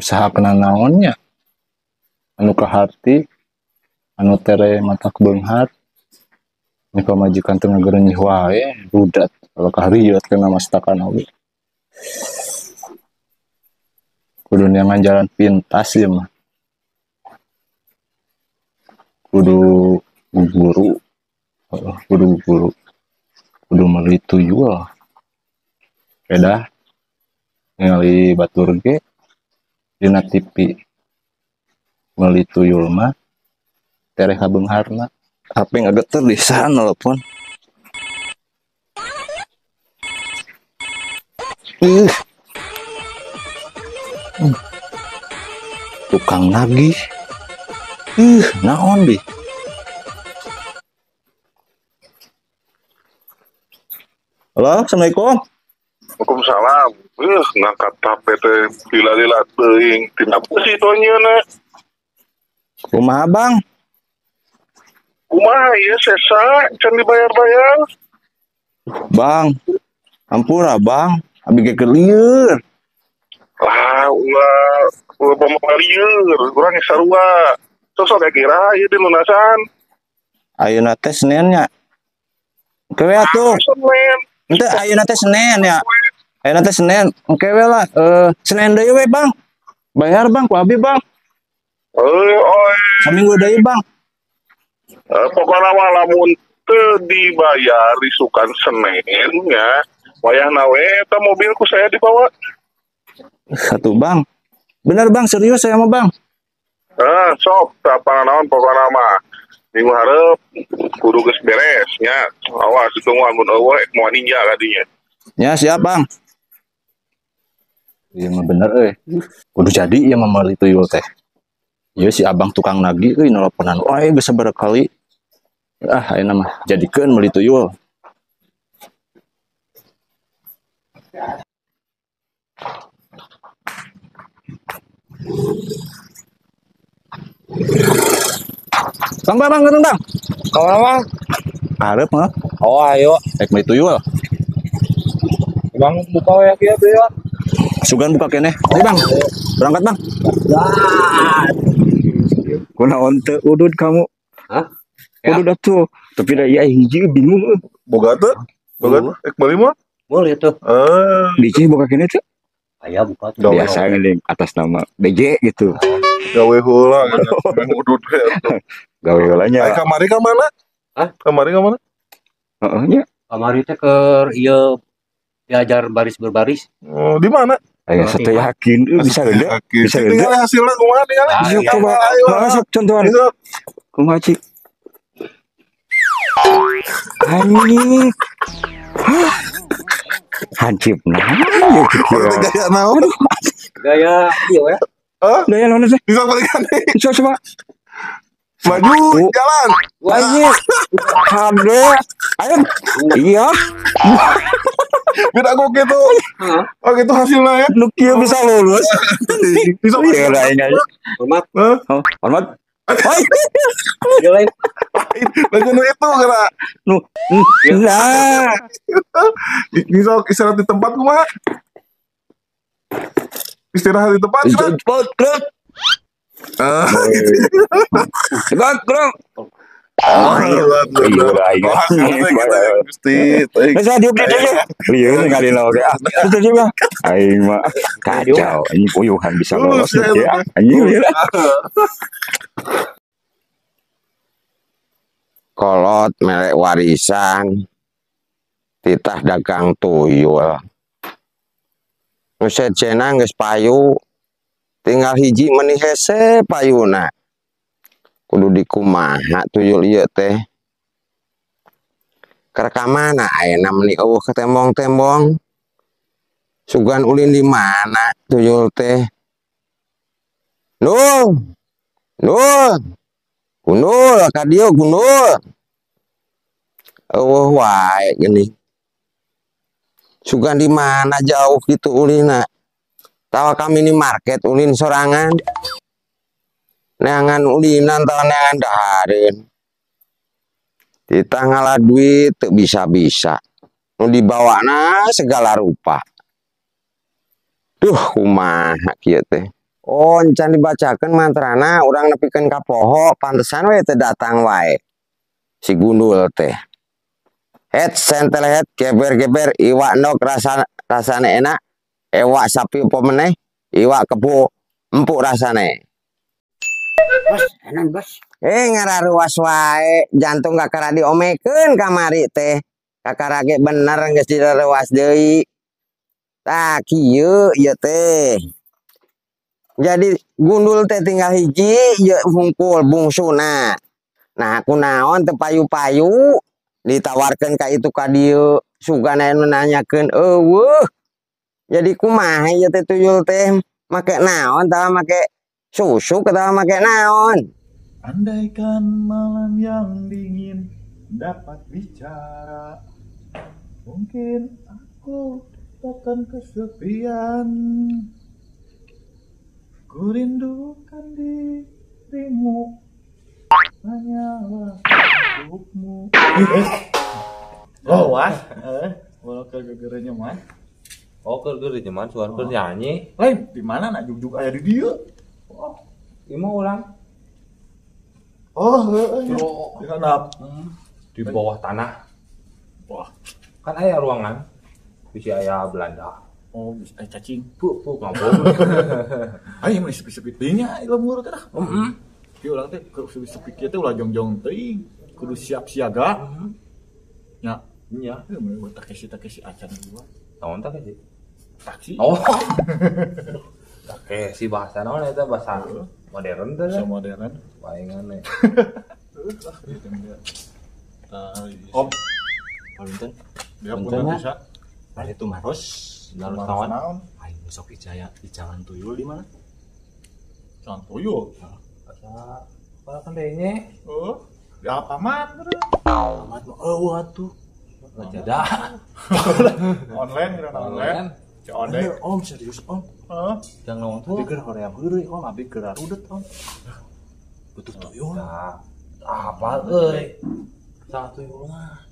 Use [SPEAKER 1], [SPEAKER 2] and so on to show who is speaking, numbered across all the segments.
[SPEAKER 1] Saha kena naonnya anu kahati anu tere mata kebeunghar ini pamajikan teu ngageureunyih wae budak kalau kaharieut kena mastakan oge kudu neangan jalan pintas ieu mah kudu guru kudu meuli tuyul kedah ningali batur ge dina TV meuli tuyul mah tere kabeungharna HP ngageter di sana nelpon tukang nagih naon di halo assalamualaikum.
[SPEAKER 2] Waalaikumsalam. Ngangkat HP teh lila-lila teuing. Tina sih tonyeuna.
[SPEAKER 1] Kumaha bang?
[SPEAKER 2] Kumaha ieu sesa can dibayar-bayar?
[SPEAKER 1] Bang, ampura bang, abi ge keur lieur.
[SPEAKER 2] Ah, ulah pamalieur, urang geus sarua. Sosok kira ieu di lunasan.
[SPEAKER 1] Ayeuna teh Senin nya. Kewe atuh.
[SPEAKER 2] Senin.
[SPEAKER 1] Henteu ayeuna teh Senin ya. Ayeuna teh Senin. Kewe lah. Senin deui we bang. Bayar bang ku abi bang. Saminggu deui bang.
[SPEAKER 2] Pokoknya mah lamun teu dibayar disukan Senin nya. Wayahna we eta mobilku saya dibawa.
[SPEAKER 1] Satu bang. Bener bang, serius saya mah bang.
[SPEAKER 2] Sok apa naon pokoknya mah minggu hareup kudu geus beres nya. Awas ditunggu amun eueuh moal ninja kadinya.
[SPEAKER 1] Ya siap bang. Iya mah bener euy. Kudu jadi ieu mah meuli tuyul teh. Ieu si abang tukang nagih euy nelponan wae geus sabaraha kali. Ah ayeuna mah jadikeun meuli tuyul. Bang, geureung bang.
[SPEAKER 3] Kawan bang?
[SPEAKER 1] Hareup mah.
[SPEAKER 3] Oh ayo.
[SPEAKER 1] Rek meuli tuyul.
[SPEAKER 3] Bang buka ya kia tuh ya.
[SPEAKER 1] Sugan buka keneh. Ayo bang. Berangkat bang. Kunaon teu udud kamu?
[SPEAKER 3] Hah?
[SPEAKER 1] Udud atuh. Tapi da ieu hiji bingung.
[SPEAKER 2] Boga teu? Boga teu? Bali mah?
[SPEAKER 3] Boleh tuh.
[SPEAKER 1] Diji buka keneh teh.
[SPEAKER 3] Aya buka tuh.
[SPEAKER 1] Biasa ngeling atas nama BJ gitu.
[SPEAKER 2] Gawe heula meng udud we atuh.
[SPEAKER 1] Gawe heula nya.
[SPEAKER 2] Kamari ka mana?
[SPEAKER 3] Hah?
[SPEAKER 2] Kamari ka mana?
[SPEAKER 1] Heeh nya.
[SPEAKER 3] Kamari teh keur ieu diajar baris berbaris.
[SPEAKER 2] Oh, di mana?
[SPEAKER 1] Aya satu yakin bisa gede. Bisa gede.
[SPEAKER 2] Tinggal hasilna kumaha tinggal.
[SPEAKER 1] Ayo coba. Masuk contohan. Kumaha cik? Anjing. Hancip nah.
[SPEAKER 2] Gaya naon?
[SPEAKER 3] Gaya ieu ya.
[SPEAKER 1] Daya naon teh?
[SPEAKER 2] Bisa balikan.
[SPEAKER 1] Coba.
[SPEAKER 2] Maju jalan.
[SPEAKER 1] Anjing. Hade. Ayo. Iya.
[SPEAKER 2] Beda kok gitu. Oh gitu hasilnya ya.
[SPEAKER 1] Nu kieu bisa lulus.
[SPEAKER 2] Bisa
[SPEAKER 1] Iya lah ini.
[SPEAKER 3] Hormat.
[SPEAKER 1] Hormat. Hai.
[SPEAKER 3] Ieu lain.
[SPEAKER 2] Lagu itu kira.
[SPEAKER 1] Nah.
[SPEAKER 2] Bisa istirahat di tempat kumaha? Istirahat di tempat kan?
[SPEAKER 1] Cepat, gerak. Gerak, gerak. Iya lah,
[SPEAKER 2] Gusti.
[SPEAKER 1] Saya diuk dia aja. Lieu ningali oge. Itu juga. Aing mah kacau. Ini puyuhan bisa lolos ya. Anjing lieu.
[SPEAKER 4] Kolot melek warisan titah dagang tuyul nuset cenah geus payu tinggal hiji menih hese payuna kudu dikumaha tuyul ieu teh keur ka mana ayeuna meuni eueuh ke tembong-tembong sugan ulin di mana tuyul teh Nul Gundul ka dieu gundul eueuh wae geuning sugan di mana jauh gitu ulina tawa ka minimarket ulin sorangan neangan ulinan tawa neangan dahareun kita ngalah duit teu bisa-bisa nu dibawana segala rupa duh kumaha kieu teh Oh, encan dibacakeun mantrana urang nepikeun ka poho, pantesan we teu datang wae. Si gundul teh. Het sentel het geber-geber iwak nok rasane enak. Iwak sapi apa meneh? Iwak kebo empuk rasane.
[SPEAKER 3] Bos, enak bos.
[SPEAKER 4] Ngararuas wae, jantung kakara diomekeun kamari teh. Kakara ge bener geus direruas deui. Tah kieu ieu teh. Jadi gundul teh tinggal hiji, ieu hungkul bungsuna. Nah, kunaon teu payu-payu ditawarkeun ka itu ka dieu. Sugana anu nanyakeun, "Eueuh. Jadi kumaha ieu teh tuyul teh? Make naon tah make susu atawa make naon?"
[SPEAKER 5] Andaikan malam yang dingin dapat bicara, mungkin aku takkan kesepian. Ku rindukan dirimu, hanyalah untukmu. Lawas, walau kegegernya mah.
[SPEAKER 6] Oh, keur nyaman suara keur nyanyi.
[SPEAKER 5] Lain, di mana nak jugjug aya di dieu?
[SPEAKER 6] Oh, ieu mah urang
[SPEAKER 5] Oh, di handap.
[SPEAKER 6] di bawah tanah.
[SPEAKER 5] Wah,
[SPEAKER 6] Kan aya ruangan. Bisi aya Belanda.
[SPEAKER 5] oh bisa cacing.
[SPEAKER 6] Pu ngabung.
[SPEAKER 5] Ayo mah sepi-sepi teh nya lemur teh dah. Kieu urang teh keur sepi-sepi kieu teh ulah jongjong teuing. Kudu siap siaga. Nya,
[SPEAKER 6] Nya,
[SPEAKER 5] ieu mah Takeshi acan dua.
[SPEAKER 6] naon teh sih?
[SPEAKER 5] Taksi.
[SPEAKER 6] Oh. Oke, si bahasa naon eta bahasa modern teh.
[SPEAKER 5] Bisa modern.
[SPEAKER 6] Palingan we.
[SPEAKER 5] Om,
[SPEAKER 7] Punten,
[SPEAKER 5] dia
[SPEAKER 7] Punten,
[SPEAKER 5] pun
[SPEAKER 7] ya.
[SPEAKER 5] bisa.
[SPEAKER 7] Ari itu Maros,
[SPEAKER 6] Harus naon?
[SPEAKER 5] Naon?
[SPEAKER 7] aing besok di Jalan Tuyul di mana?
[SPEAKER 5] Jangan tuyul.
[SPEAKER 6] Bahasa apa kan deui
[SPEAKER 5] Oh, di Alfamart bener.
[SPEAKER 7] Amat mah atuh.
[SPEAKER 6] Ngejada.
[SPEAKER 5] Online kira online. COD.
[SPEAKER 7] Om serius Om.
[SPEAKER 5] Heeh.
[SPEAKER 6] Jangan ngomong
[SPEAKER 7] Abi
[SPEAKER 6] tuh.
[SPEAKER 7] keur hoream heureuy Om, abi keur arudet Om. Butuh tuyul.
[SPEAKER 6] Nah, apa euy? Satu mah.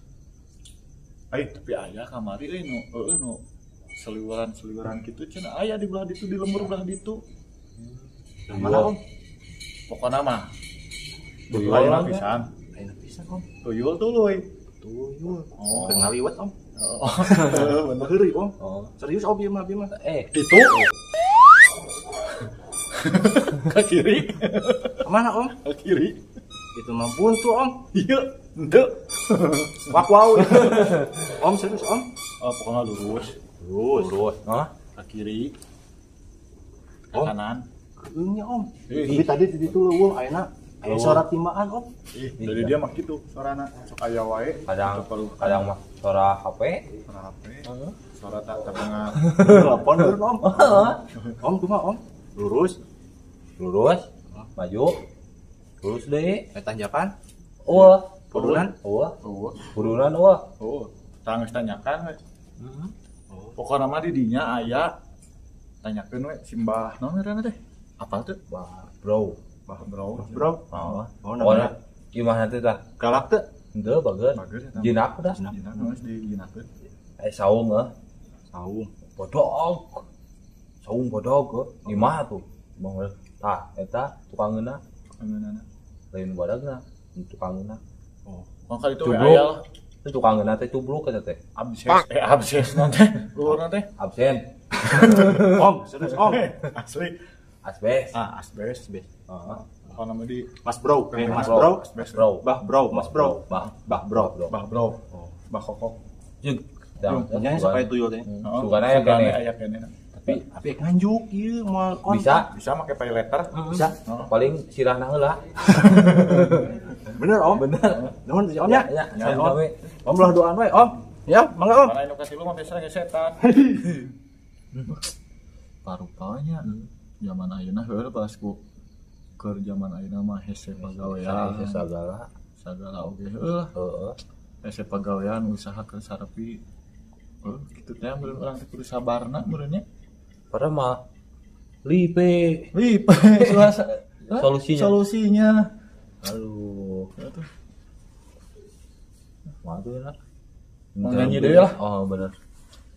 [SPEAKER 5] Tapi aya kamari nu seliweran kitu cenah aya di belah ditu di lembur belah ditu. Mana Om? Pokona mah
[SPEAKER 6] Tuyul
[SPEAKER 5] tuyul
[SPEAKER 6] lah,
[SPEAKER 5] pisan.
[SPEAKER 7] Ayeuna pisan Om.
[SPEAKER 5] Tuyul tuluy.
[SPEAKER 7] Tuyul.
[SPEAKER 5] Oh.
[SPEAKER 7] Keur ngaliwat Om.
[SPEAKER 5] Oh, bener.
[SPEAKER 7] Heureuy Om.
[SPEAKER 6] Oh.
[SPEAKER 7] Serius Om ieu mah abi mah.
[SPEAKER 5] Itu ke kiri,
[SPEAKER 7] Mana Om?
[SPEAKER 5] ke kiri.
[SPEAKER 7] Itu mah buntu Om.
[SPEAKER 5] Iya, henteu.
[SPEAKER 7] Wak wow. Om serius Om.
[SPEAKER 5] Oh, pokoknya lurus.
[SPEAKER 6] Lurus. Hah?
[SPEAKER 5] Ke kiri. Ke
[SPEAKER 7] Oh.
[SPEAKER 5] kanan.
[SPEAKER 7] Keungnya Om.
[SPEAKER 5] Ih.
[SPEAKER 7] Tapi tadi di ditu leuweung ayeuna aya suara timaan Om.
[SPEAKER 5] Dari dia mah gitu suarana sok aya wae.
[SPEAKER 6] Kadang
[SPEAKER 5] Teu perlu
[SPEAKER 6] kadang mah suara HP.
[SPEAKER 5] suara HP. Suara tak terdengar.
[SPEAKER 7] Telepon beureun Om. Om kumaha Om? Lurus.
[SPEAKER 6] Lurus. Maju. Lurus deui.
[SPEAKER 7] Tanjakan.
[SPEAKER 6] Eueuh.
[SPEAKER 7] Turunan.
[SPEAKER 6] Eueuh.
[SPEAKER 5] Oh,
[SPEAKER 6] Turunan eueuh.
[SPEAKER 5] oh. Tangis tanyakan we. Pokona mah di dinya aya tanyakeun we simbah naon ngaranna teh? Apa teh?
[SPEAKER 6] Wah, bro.
[SPEAKER 5] Bah bro.
[SPEAKER 7] Bro.
[SPEAKER 6] Oh.
[SPEAKER 7] Oh,
[SPEAKER 6] Pokona gimana teh tah?
[SPEAKER 5] Galak teh?
[SPEAKER 6] Henteu bageun.
[SPEAKER 5] Bagus eta.
[SPEAKER 6] Jinak dah.
[SPEAKER 5] Jinak geus diginakeun.
[SPEAKER 6] Saung
[SPEAKER 7] Saung.
[SPEAKER 6] bodog. Saung bodog di mana tuh? Bang tah eta tukangeuna
[SPEAKER 5] Angeunana.
[SPEAKER 6] lain badagna tukangeuna.
[SPEAKER 5] Oh. Maka itu we
[SPEAKER 6] Cubluk.
[SPEAKER 5] aya
[SPEAKER 6] Itu tukangeuna teh cubluk eta teh.
[SPEAKER 5] abses nanti. Luhurna teh.
[SPEAKER 6] Absen.
[SPEAKER 7] Om, serius Om.
[SPEAKER 5] Asli.
[SPEAKER 6] Asbes.
[SPEAKER 5] Asbes.
[SPEAKER 6] Heeh.
[SPEAKER 5] Pokona mah di
[SPEAKER 7] Mas Bro. Mas
[SPEAKER 6] Bro.
[SPEAKER 7] Bro.
[SPEAKER 5] asbes.
[SPEAKER 6] Bro.
[SPEAKER 7] Bah Bro, Mas Bro.
[SPEAKER 6] Bah.
[SPEAKER 7] Bah Bro.
[SPEAKER 5] Bah bro. Bah kokok.
[SPEAKER 6] Jeung
[SPEAKER 7] Nyanyi sampai tuyul teh.
[SPEAKER 6] Sugana aya kene.
[SPEAKER 5] Aya kene.
[SPEAKER 7] Tapi nganjuk ieu moal kontak.
[SPEAKER 6] Bisa
[SPEAKER 5] Bisa make pay letter.
[SPEAKER 7] Bisa.
[SPEAKER 6] paling sirahna heula.
[SPEAKER 7] Bener Om. Bener. Nuhun si Om ya.
[SPEAKER 6] Ya,
[SPEAKER 5] Ya,
[SPEAKER 6] ya,
[SPEAKER 5] Om.
[SPEAKER 6] we.
[SPEAKER 7] Om lah doaan we Om. Ya, mangga Om.
[SPEAKER 5] Karena anu kasih lu mah biasa ge setan. Parupanya zaman ayeuna heueuh pas ku keur zaman ayeuna mah hese pagawean.
[SPEAKER 6] Sagala.
[SPEAKER 5] Sagala oge heueuh.
[SPEAKER 6] Heeh.
[SPEAKER 5] Hese pagawean usaha keur sarepi. Kitu teh meureun urang teh kudu sabarna meureun nya.
[SPEAKER 6] Padahal mah lipe
[SPEAKER 5] Wih,
[SPEAKER 6] Solusinya.
[SPEAKER 5] Solusinya.
[SPEAKER 6] aduh
[SPEAKER 5] Atuh.
[SPEAKER 6] waduh lah
[SPEAKER 5] Mau nyanyi deui lah.
[SPEAKER 6] oh bener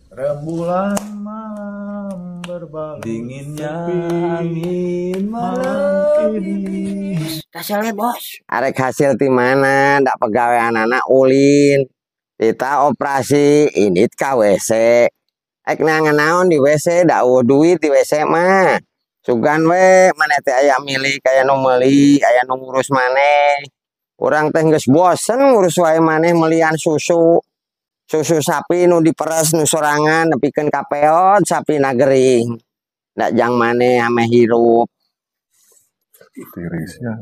[SPEAKER 5] Rembulan malam terbalik
[SPEAKER 6] Dinginnya
[SPEAKER 5] sepi
[SPEAKER 6] angin
[SPEAKER 5] malam ini.
[SPEAKER 4] Hasilnya bos. Arek hasil di mana? Ndak pegawai anak-anak ulin. Kita operasi ini KWC. Ek nangan naon di WC, ndak duit di WC mah. Sugan we, mana teh aya milik, aya nu meuli, aya nu ngurus maneh. Urang teh geus bosen ngurus wae maneh melian susu. Susu sapi nu diperes nu sorangan nepikeun kapeot sapina gering. Ndak jang maneh ame hirup.
[SPEAKER 2] Tirisnya.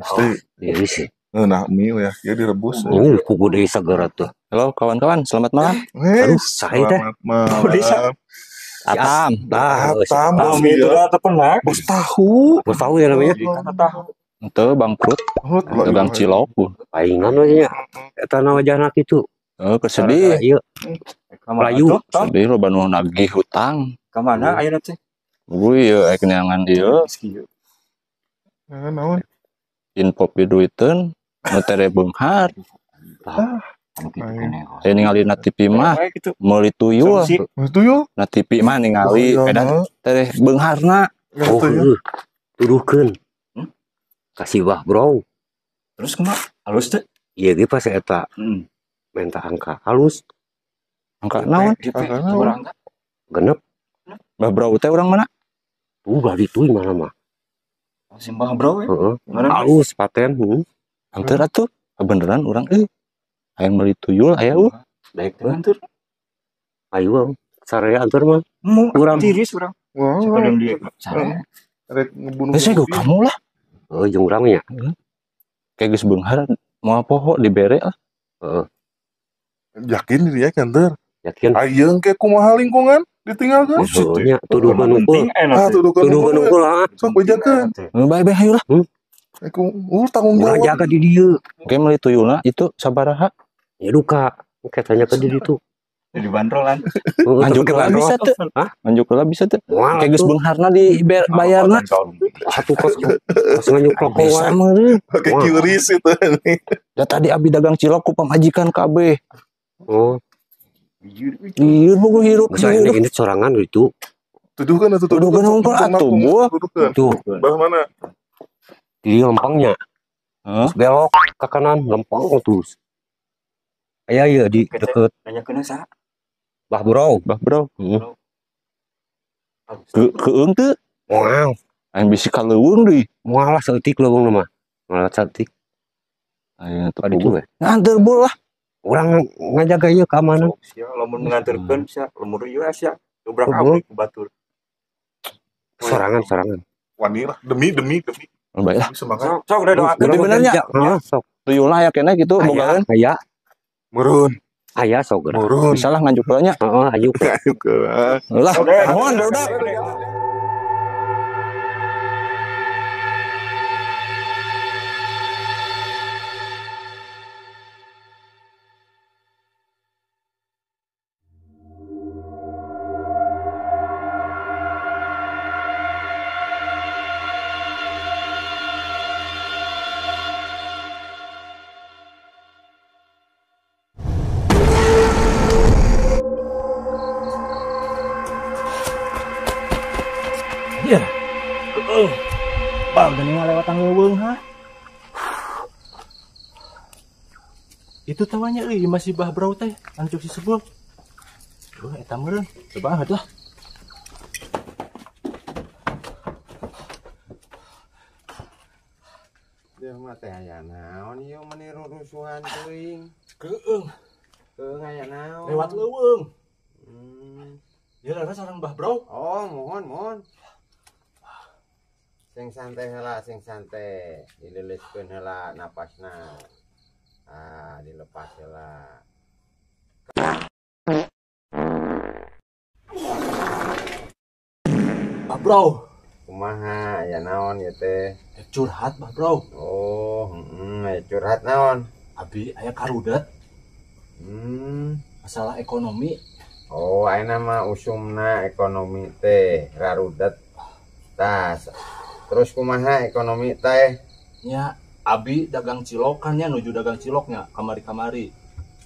[SPEAKER 3] Diri sih.
[SPEAKER 2] Nah, mie ya, dia direbus.
[SPEAKER 3] Ini kuku dari segera tuh.
[SPEAKER 1] Halo kawan-kawan, selamat malam.
[SPEAKER 3] Aduh, saya teh.
[SPEAKER 2] Malam.
[SPEAKER 1] Atam.
[SPEAKER 2] Atam, bos
[SPEAKER 5] Kami itu
[SPEAKER 2] ya.
[SPEAKER 5] rata penak.
[SPEAKER 2] Bos tahu.
[SPEAKER 3] Bos tahu ya namanya.
[SPEAKER 5] Kata tahu.
[SPEAKER 1] Itu bangkrut, dagang cilok.
[SPEAKER 3] Palingan we nya. Eta na wajahna kitu.
[SPEAKER 1] Kesedih.
[SPEAKER 3] Ieu Melayu.
[SPEAKER 1] Sedih lo banu nagih hutang.
[SPEAKER 5] Kemana ayeuna teh?
[SPEAKER 1] Gue ya ek neangan ieu
[SPEAKER 2] Nah, naon?
[SPEAKER 1] info piduiteun nu tere beunghar. Saya ningali na TV mah meuli tuyul.
[SPEAKER 2] Itu yuk.
[SPEAKER 1] Na TV mah ningali edan tere beungharna.
[SPEAKER 3] Oh, tuduhkeun. Kasih wah, Bro.
[SPEAKER 5] Terus kumaha? Halus teh.
[SPEAKER 3] Ieu ge pas eta minta angka halus
[SPEAKER 1] Angka naon?
[SPEAKER 3] genep
[SPEAKER 1] Mbah Brau teh urang mana?
[SPEAKER 3] tuh udah dituin mana mah.
[SPEAKER 5] Simbah bro.
[SPEAKER 3] Heeh.
[SPEAKER 5] Mana?
[SPEAKER 3] Halus paten.
[SPEAKER 1] Anteur atuh beneran urang aya meuli tuyul aya
[SPEAKER 3] Daek teh.
[SPEAKER 5] Bantur.
[SPEAKER 3] Ayo saraya antar mah.
[SPEAKER 5] Mu
[SPEAKER 3] Urang.
[SPEAKER 5] tiris urang.
[SPEAKER 2] Wah,
[SPEAKER 5] Sekadang dia. Saya.
[SPEAKER 2] rek ngebunuh.
[SPEAKER 1] Saya kamu lah.
[SPEAKER 3] Oh, jeung urang nya.
[SPEAKER 1] Kayak geus beunghar mau poho dibere lah.
[SPEAKER 3] Heeh.
[SPEAKER 2] Yakin dia kantor.
[SPEAKER 3] Yakin.
[SPEAKER 2] Ayeung ke kumaha lingkungan ditinggalkan.
[SPEAKER 3] Oh, nya tuduhkeun unggul.
[SPEAKER 2] Ah,
[SPEAKER 3] Tuduhkeun unggul ah.
[SPEAKER 2] Sok bejakeun.
[SPEAKER 1] Bae-bae hayu lah.
[SPEAKER 2] Aku tanggung
[SPEAKER 3] Urang
[SPEAKER 2] jawab.
[SPEAKER 3] jaga di dieu.
[SPEAKER 1] Kayak meuli tuyulna itu sabaraha?
[SPEAKER 3] Ya duka. Katanya ke di ditu.
[SPEAKER 5] Jadi bandrolan.
[SPEAKER 3] Heeh,
[SPEAKER 1] Lanjut
[SPEAKER 3] tapi
[SPEAKER 1] lah
[SPEAKER 3] bandrol.
[SPEAKER 1] bisa tuh.
[SPEAKER 3] Hah?
[SPEAKER 1] Lanjut lah bisa tuh.
[SPEAKER 3] Moal
[SPEAKER 1] Kayak geus
[SPEAKER 3] atuh.
[SPEAKER 1] beungharna dibayarna.
[SPEAKER 3] Satu kos nganyuklok
[SPEAKER 1] Bisa
[SPEAKER 3] wae.
[SPEAKER 1] meureun.
[SPEAKER 2] Pakai
[SPEAKER 3] Wah.
[SPEAKER 2] QRIS itu.
[SPEAKER 1] Da tadi abi dagang cilok ku pamajikan kabeh.
[SPEAKER 3] Oh,
[SPEAKER 1] Ieu buku hirup.
[SPEAKER 3] geus aya ini sorangan gitu.
[SPEAKER 2] Tuduhkan atau
[SPEAKER 1] Tuduhkan unggul atuh, Bu.
[SPEAKER 2] Tuduhkan.
[SPEAKER 3] Tuh,
[SPEAKER 2] Bah mana?
[SPEAKER 3] di lempangnya.
[SPEAKER 1] Heeh.
[SPEAKER 3] Terus belok ke kanan, lempang terus. Aya ieu di deket
[SPEAKER 5] Nanya kena sa.
[SPEAKER 3] Bah Bro.
[SPEAKER 1] Bah Bro.
[SPEAKER 3] Heeh.
[SPEAKER 1] Keung teu?
[SPEAKER 3] Wow,
[SPEAKER 1] Aya bisi kaleuweung deui.
[SPEAKER 3] moal seutik leuweung mah. Moal seutik.
[SPEAKER 1] Aya teu
[SPEAKER 3] Tadi tuh.
[SPEAKER 1] nganter bol lah.
[SPEAKER 3] Urang ngajaga ieu keamanan.
[SPEAKER 5] Sia lamun nganterkeun sia lemur ieu sia. Dobrak
[SPEAKER 3] Heeh.
[SPEAKER 5] abri ku batur.
[SPEAKER 3] Sorangan.
[SPEAKER 2] Wani lah. Demi.
[SPEAKER 1] Bae lah.
[SPEAKER 2] Bisa makan.
[SPEAKER 5] Sok udah doakeun.
[SPEAKER 1] Tapi benernya?
[SPEAKER 3] Heeh, sok.
[SPEAKER 1] Tuyulna aya keneh gitu bogaan.
[SPEAKER 3] Aya,
[SPEAKER 2] Murun.
[SPEAKER 3] aya sok.
[SPEAKER 2] Murun.
[SPEAKER 1] Bisa lah nganjuk heula nya.
[SPEAKER 3] Heeh, ayo.
[SPEAKER 2] Ayo ke.
[SPEAKER 1] Lah,
[SPEAKER 5] Oke.
[SPEAKER 1] mohon udah.
[SPEAKER 5] Iya. Bang, gini lewat tanggung ha. Itu tawanya masih bah brau teh, ancuk si sebel. Duh, eta meureun. Banget lah.
[SPEAKER 4] Dia mah teh aya naon ieu meniru rusuhan teuing.
[SPEAKER 5] Keung,
[SPEAKER 4] Keung aya naon?
[SPEAKER 5] lewat leuweung.
[SPEAKER 4] Hmm.
[SPEAKER 5] Ya lara sareng bah brau.
[SPEAKER 4] Oh, mohon. Sing santai heula, sing santai. Dililiskeun heula napasna. Ah, dilepas heula.
[SPEAKER 5] Bah brau,
[SPEAKER 4] Kumaha aya naon ieu teh?
[SPEAKER 5] curhat bah brau.
[SPEAKER 4] Oh, aya curhat naon?
[SPEAKER 5] Abi aya karudet masalah ekonomi.
[SPEAKER 4] Oh, ayeuna mah usumna ekonomi teh rarudet. Tah, terus kumaha ekonomi teh?
[SPEAKER 5] Nya abi dagang cilok kan nya nuju dagang ciloknya kamari-kamari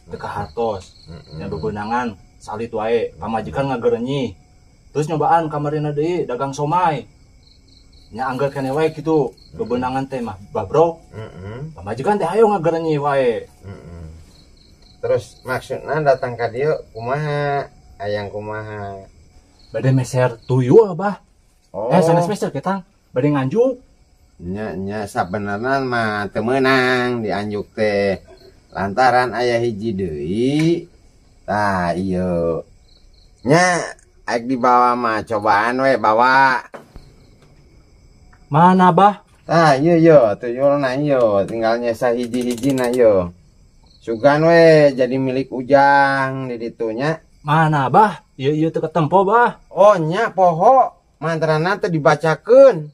[SPEAKER 5] teu kahartos nya bebeunangan salit wae pamajikan ngagerenyi
[SPEAKER 6] Terus nyobaan kamarina deui dagang somai. Nya anggar kene wae kitu bebenangan teh mah Bro. Pamajikan teh hayo ngagerenyi wae.
[SPEAKER 4] Terus maksudna datang ka dieu kumaha? Hayang kumaha?
[SPEAKER 6] Bade meser tuyul Abah. Sanes meser kita bade nganjuk.
[SPEAKER 4] Nya sabenerna mah teu meunang dianjuk teh. Lantaran aya hiji deui. Tah ieu. Nya aek dibawa mah cobaan we bawa.
[SPEAKER 6] Mana Bah?
[SPEAKER 4] Tah ieu tuyulna ieu tinggal nyesa hiji-hijina ieu. Sugan we jadi milik Ujang di ditu nya.
[SPEAKER 6] Mana Bah? Ieu teu ketempo Bah.
[SPEAKER 4] Oh nya poho mantrana teh dibacakeun.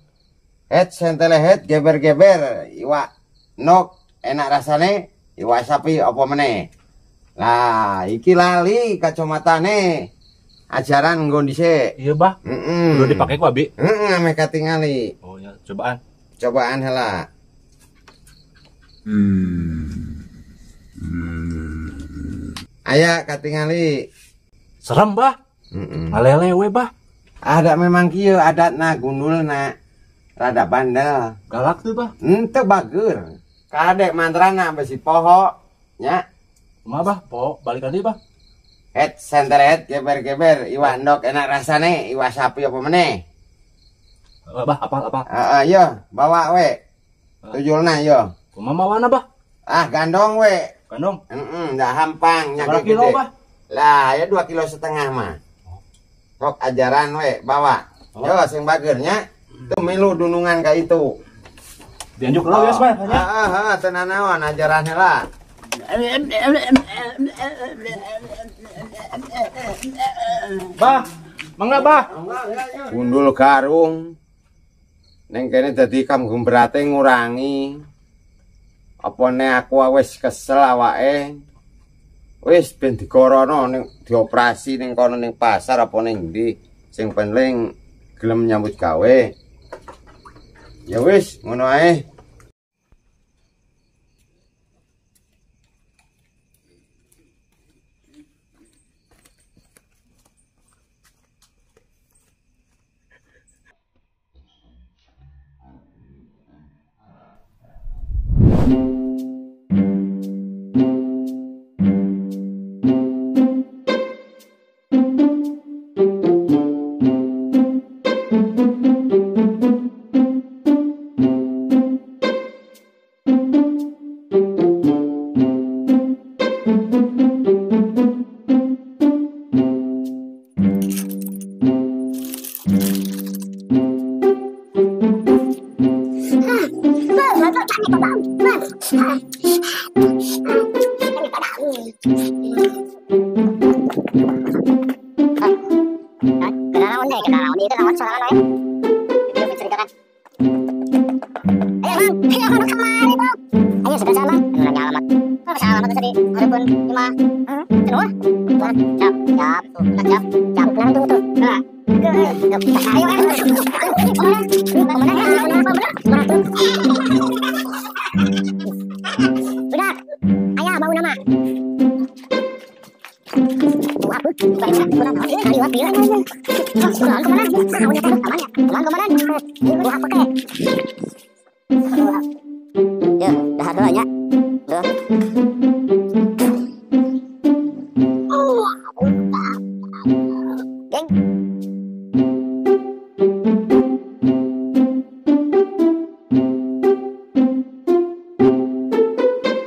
[SPEAKER 4] Het sentele het geber-geber iwa nok enak rasane iwa sapi apa meneh. Lah iki lali kacomatane. Ajaran nggon dise.
[SPEAKER 6] Iya Bah. Udah dipakai ku Abi.
[SPEAKER 4] Ame katingali.
[SPEAKER 6] Oh ya, cobaan.
[SPEAKER 4] Cobaan heula. Aya katingali.
[SPEAKER 6] Serem Bah. Ngalele we Bah.
[SPEAKER 4] Ada memang kieu adatna gundulna. Rada bandel.
[SPEAKER 6] Galak tuh Bah.
[SPEAKER 4] Henteu bager. Kadek mantrana besi poho nya.
[SPEAKER 6] Kumaha Bah? Po balik deui Bah.
[SPEAKER 4] Het senteret geber-geber iwa ndok enak rasane iwa sapi apa meneh.
[SPEAKER 6] Bah apa?
[SPEAKER 4] Yo bawa we. Tujulna yo.
[SPEAKER 6] Kumaha mawana Bah?
[SPEAKER 4] Ah gandong we.
[SPEAKER 6] Gandong.
[SPEAKER 4] Dah hampang nya
[SPEAKER 6] Berapa kilo Bah?
[SPEAKER 4] Lah ya 2,5 kilo mah. Sok ajaran we bawa. Yo sing bagernya tuh milu dunungan ka itu.
[SPEAKER 6] Dianjuk lo geus Bah nya.
[SPEAKER 4] Teu nanaon ajaran heula.
[SPEAKER 6] Bah, mangga Bah.
[SPEAKER 4] Gundul garung. Neng kene dadi kamgum berate ngurangi. Apa ne aku wis kesel awake. Wis ben digorono ning dioperasi ning kono ning pasar apa ning ndi. Sing penting gelem nyambut gawe. Ya wis ngono ae.
[SPEAKER 8] Kemana?